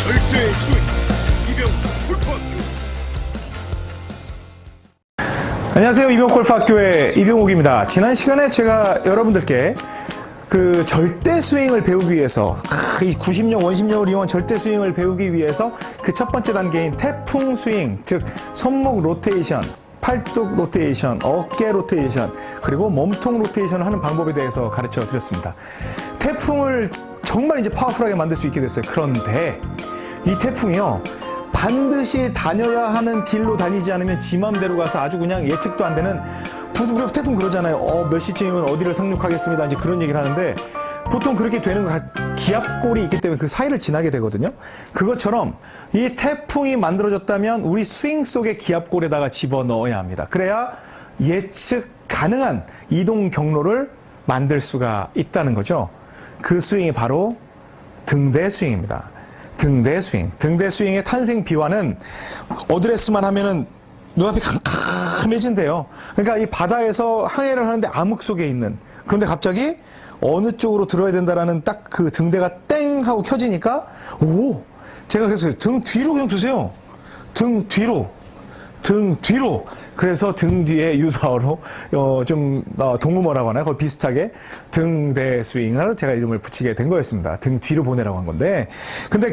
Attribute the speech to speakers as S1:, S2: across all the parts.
S1: 절대의 스윙 이병 골프학교.
S2: 안녕하세요. 이병옥 골프학교의 이병옥입니다. 지난 시간에 제가 여러분들께 그 절대 스윙을 배우기 위해서, 이 90력, 원심력을 이용한 절대 스윙을 배우기 위해서 그 첫 번째 단계인 태풍 스윙, 즉 손목 로테이션, 팔뚝 로테이션, 어깨 로테이션, 그리고 몸통 로테이션을 하는 방법에 대해서 가르쳐 드렸습니다. 태풍을 정말 이제 파워풀하게 만들 수 있게 됐어요. 그런데 이 태풍이요, 반드시 다녀야 하는 길로 다니지 않으면 지 맘대로 가서 아주 그냥 예측도 안 되는, 우리 태풍 그러잖아요. 몇 시쯤이면 어디를 상륙하겠습니다. 이제 그런 얘기를 하는데, 보통 그렇게 되는 거, 기압골이 있기 때문에 그 사이를 지나게 되거든요. 그것처럼 이 태풍이 만들어졌다면 우리 스윙 속에 기압골에다가 집어넣어야 합니다. 그래야 예측 가능한 이동 경로를 만들 수가 있다는 거죠. 그 스윙이 바로 등대 스윙입니다. 등대 스윙. 등대 스윙의 탄생 비화는 어드레스만 하면은 눈앞이 캄캄해진대요. 그러니까 이 바다에서 항해를 하는데 암흑 속에 있는, 그런데 갑자기 어느 쪽으로 들어야 된다라는 딱 그 등대가 땡 하고 켜지니까, 오! 제가 그래서 등 뒤로 그냥 두세요. 등 뒤로. 등 뒤로. 그래서 등 뒤에 유사어로 동무어라고 하나요? 거의 비슷하게 등대 스윙을 제가 이름을 붙이게 된 거였습니다. 등 뒤로 보내라고 한 건데, 근데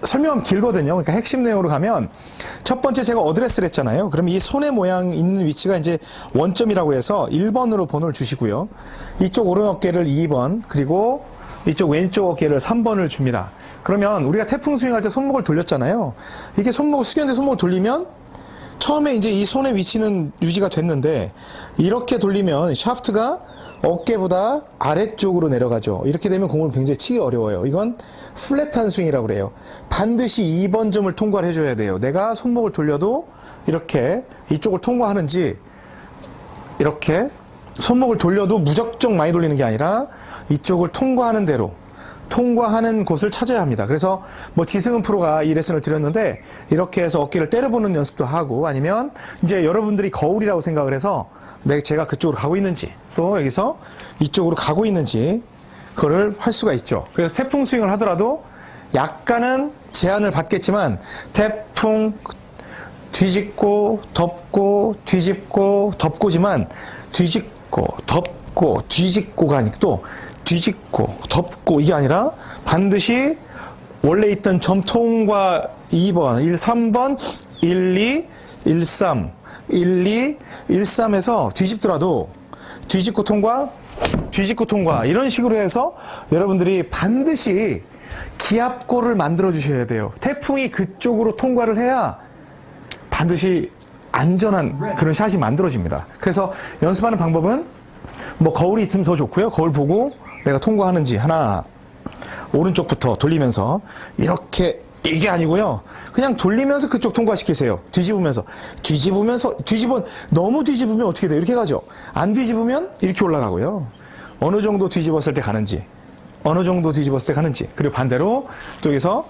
S2: 설명은 길거든요. 그러니까 핵심 내용으로 가면, 첫 번째 제가 어드레스를 했잖아요. 그럼 이 손의 모양 있는 위치가 이제 원점이라고 해서 1번으로 번호를 주시고요. 이쪽 오른 어깨를 2번, 그리고 이쪽 왼쪽 어깨를 3번을 줍니다. 그러면 우리가 태풍 스윙할 때 손목을 돌렸잖아요. 이게 숙였는데 손목을 돌리면, 처음에 이제 이 손의 위치는 유지가 됐는데, 이렇게 돌리면 샤프트가 어깨보다 아래쪽으로 내려가죠. 이렇게 되면 공을 굉장히 치기 어려워요. 이건 플랫한 스윙이라고 그래요. 반드시 2번 점을 통과를 해줘야 돼요. 내가 손목을 돌려도 이렇게 이쪽을 통과하는지, 이렇게 손목을 돌려도 무작정 많이 돌리는 게 아니라 이쪽을 통과하는 대로, 통과하는 곳을 찾아야 합니다. 그래서 지승은 프로가 이 레슨을 드렸는데, 이렇게 해서 어깨를 때려보는 연습도 하고, 아니면 이제 여러분들이 거울이라고 생각을 해서 제가 그쪽으로 가고 있는지, 또 여기서 이쪽으로 가고 있는지, 그거를 할 수가 있죠. 그래서 태풍 스윙을 하더라도 약간은 제한을 받겠지만, 태풍 뒤집고 덮고 뒤집고 덮고지만, 뒤집고 덮고 뒤집고가 아니고, 또 뒤집고 덮고, 이게 아니라 반드시 원래 있던 점통과 2번, 3번, 1, 2, 1, 3, 1, 2, 1, 3에서 뒤집더라도 뒤집고 통과, 뒤집고 통과, 이런 식으로 해서 여러분들이 반드시 기압골을 만들어 주셔야 돼요. 태풍이 그쪽으로 통과를 해야 반드시 안전한 그런 샷이 만들어집니다. 그래서 연습하는 방법은 거울이 있으면 더 좋고요. 거울 보고 내가 통과하는지 하나, 오른쪽부터 돌리면서 이렇게, 이게 아니고요. 그냥 돌리면서 그쪽 통과시키세요. 너무 뒤집으면 어떻게 돼요? 이렇게 가죠. 안 뒤집으면 이렇게 올라가고요. 어느 정도 뒤집었을 때 가는지, 어느 정도 뒤집었을 때 가는지, 그리고 반대로 또 여기서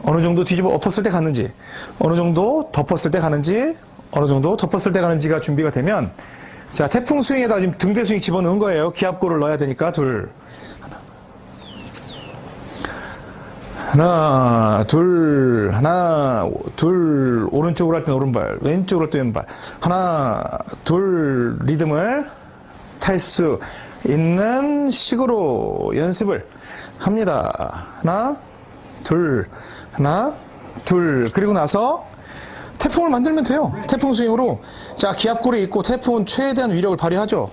S2: 어느 정도 엎었을 때 가는지, 어느 정도 덮었을 때 가는지, 어느 정도 덮었을 때 가는지가 준비가 되면, 자, 태풍 스윙에다 지금 등대 스윙 집어넣은 거예요. 기압골을 넣어야 되니까. 하나, 둘, 오른쪽으로 할 땐 오른발, 왼쪽으로 할 땐 왼발. 하나, 둘, 리듬을 탈 수 있는 식으로 연습을 합니다. 하나, 둘. 그리고 나서 태풍을 만들면 돼요. 태풍 스윙으로. 자, 기압골이 있고 태풍은 최대한 위력을 발휘하죠.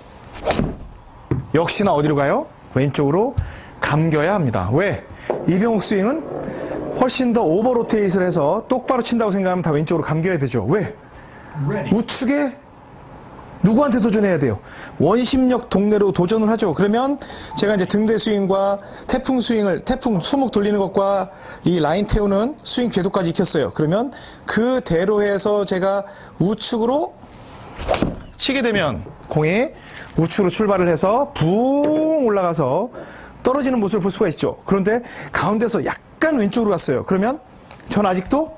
S2: 역시나 어디로 가요? 왼쪽으로 감겨야 합니다. 왜? 이병옥 스윙은 훨씬 더 오버 로테이트를 해서 똑바로 친다고 생각하면 다 왼쪽으로 감겨야 되죠. 왜? 우측에 누구한테 도전해야 돼요? 원심력 동네로 도전을 하죠. 그러면 제가 이제 등대 스윙과 태풍 스윙을, 태풍 손목 돌리는 것과 이 라인 태우는 스윙 궤도까지 익혔어요. 그러면 그대로 해서 제가 우측으로 치게 되면 공이 우측으로 출발을 해서 붕 올라가서 떨어지는 모습을 볼 수가 있죠. 그런데 가운데서 약간 왼쪽으로 갔어요. 그러면 전 아직도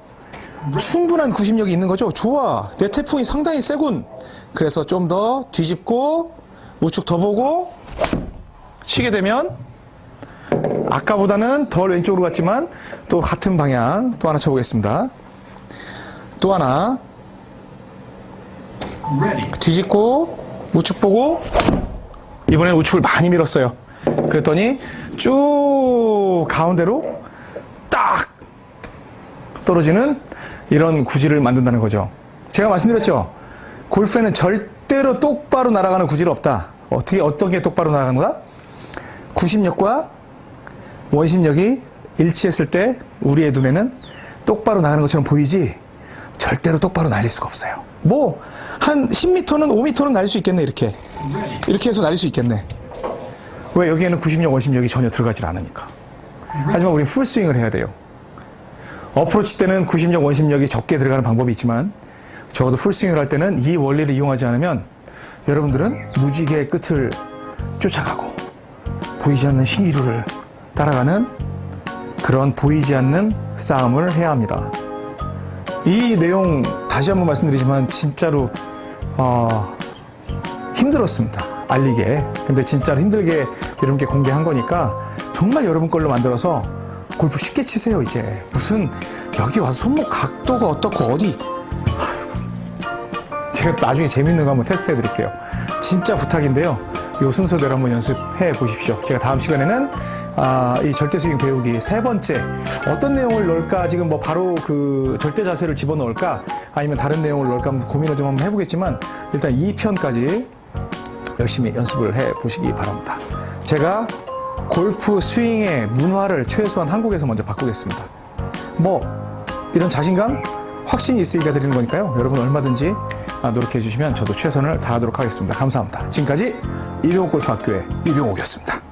S2: 충분한 구심력이 있는 거죠. 좋아. 내 태풍이 상당히 세군. 그래서 좀 더 뒤집고 우측 더 보고 치게 되면 아까보다는 덜 왼쪽으로 갔지만 또 같은 방향 또 하나 쳐보겠습니다. 또 하나 뒤집고 우측 보고 이번에는 우측을 많이 밀었어요. 그랬더니 쭉 가운데로 딱 떨어지는 이런 구질을 만든다는 거죠. 제가 말씀드렸죠. 골프에는 절대로 똑바로 날아가는 구질은 없다. 어떤 게 똑바로 날아가는 거다? 구심력과 원심력이 일치했을 때 우리의 눈에는 똑바로 나가는 것처럼 보이지 절대로 똑바로 날릴 수가 없어요. 뭐 한 10m는 5m는 날릴 수 있겠네. 이렇게 해서 날릴 수 있겠네. 왜? 여기에는 구심력 원심력이 전혀 들어가질 않으니까. 하지만 우리는 풀스윙을 해야 돼요. 어프로치 때는 구심력 원심력이 적게 들어가는 방법이 있지만 적어도 풀스윙을 할 때는 이 원리를 이용하지 않으면 여러분들은 무지개의 끝을 쫓아가고 보이지 않는 신기루를 따라가는 그런 보이지 않는 싸움을 해야 합니다. 이 내용 다시 한번 말씀드리지만 진짜로 힘들었습니다. 알리게. 근데 진짜로 힘들게 여러분께 공개한 거니까 정말 여러분 걸로 만들어서 골프 쉽게 치세요. 이제 무슨 여기 와서 손목 각도가 어떻고 어디 제가 나중에 재밌는 거 한번 테스트 해드릴게요. 진짜 부탁인데요. 이 순서대로 한번 연습해 보십시오. 제가 다음 시간에는 이 절대 스윙 배우기 세 번째 어떤 내용을 넣을까 지금 뭐 바로 그 절대 자세를 집어넣을까 아니면 다른 내용을 넣을까 고민을 좀 한번 해보겠지만 일단 2편까지 열심히 연습을 해 보시기 바랍니다. 제가 골프 스윙의 문화를 최소한 한국에서 먼저 바꾸겠습니다. 뭐 이런 자신감, 확신이 있으니까 드리는 거니까요. 여러분 얼마든지 노력해 주시면 저도 최선을 다하도록 하겠습니다. 감사합니다. 지금까지 이병옥 골프학교의 이병옥이었습니다.